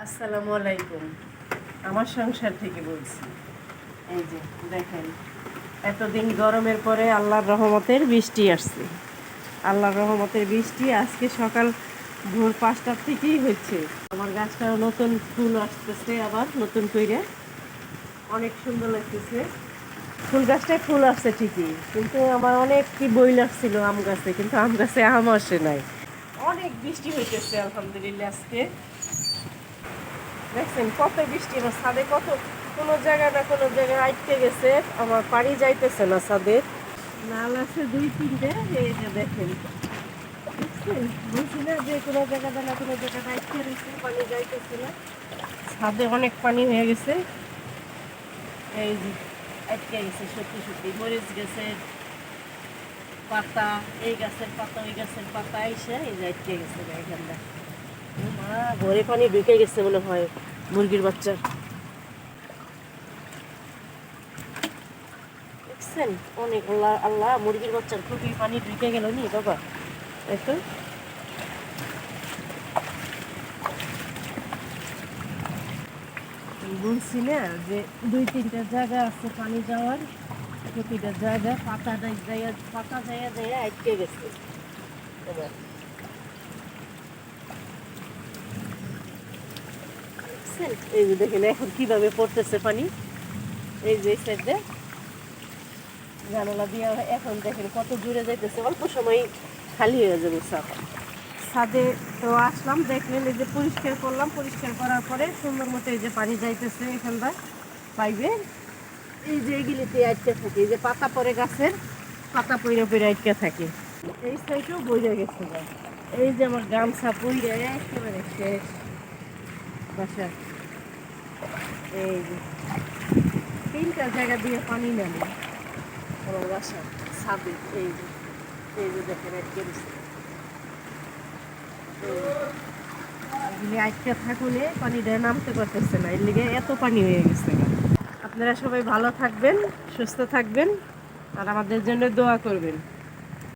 আসসালামু আলাইকুম। আমার সংসার থেকে বলছি। এই যে দেখেন, এতদিন গরমের পরে আল্লাহর রহমতের বৃষ্টি আসছে। আল্লাহর রহমতের বৃষ্টি আজকে সকাল ভোর 5টার থেকেই হচ্ছে। আমার গাছটাও নতুন ফুল আসতেছে, আবার নতুন করে অনেক সুন্দর লাগতেছে। ফুল গাছটায় ফুল আসছে ঠিকই, কিন্তু আমার অনেক কি বই লাগছিল আম গাছে, কিন্তু আম গাছে আম আসে নাই। অনেক বৃষ্টি হইতেছে আলহামদুলিল্লাহ আজকে। দেখছেন কত বৃষ্টি, আমার ছাদে কত কোনো জায়গায় না কোনো জায়গায় আটকে গেছে, আমার পানি যাইতেছে না ছাদে। নাল আছে 2-3টে, এই যে দেখেন, দেখছেন বলছি না যে কোনো জায়গাটা না কোনো জায়গাটা আটকে রয়েছে, পানি যাইতেছে না। ছাদে অনেক পানি হয়ে গেছে, এই যে আটকে গেছে। সত্যি সত্যি মরিচ গাছের পাতা, এই গাছের পাতা, ওই গাছের পাতা এসে এই যে আটকে গেছে এখানটা। মা, ঘরে পানি ঢুকে গেছে মনে হয় মুরগির বাচ্চার। দেখছেন অনেক, আল্লাহ আল্লাহ, মুরগির বাচ্চার খুবই পানি ঢুকে গেল নি বাবা। একটু বলছি না যে 2-3টা জায়গা আছে পানি যাওয়ার, প্রতিটা জায়গা পাতা যাইয়া পাতা যাইয়া যাইয়া আটকে গেছে এবার। দেখছেন এই যে দেখেন এখন কিভাবে পড়তেছে পানি, এই যে সাইডে জানালা দিয়া এখন দেখেন কত দূরে যাইতেছে, অল্প সময় খালি হয়ে যাবে ছাদ। ছাদে তো আসলাম, দেখলেন এই যে পরিষ্কার করলাম, পরিষ্কার করার পরে সুন্দর মতো এই যে পানি যাইতেছে এখানটা পাইবে। এই যে এগুলিতে আটকে থাকে, এই যে পাতা পরে গাছের পাতা পইরে পইরে আটকে থাকে। এই সাইডেও বইরে গেছে গা। এই যে আমার গামছা পইরে একেবারে শেষ বাসা। এই যে 3টা জায়গা দিয়ে পানি নামে আমার বাসা ছাদে। এই যে এই যে দেখেন আটকে দিচ্ছে, এগুলি আটকে থাকুনে পানিটা নামতে পারতেছে না, এর লিগে এত পানি হয়ে গেছে। আপনারা সবাই ভালো থাকবেন, সুস্থ থাকবেন, আর আমাদের জন্য দোয়া করবেন।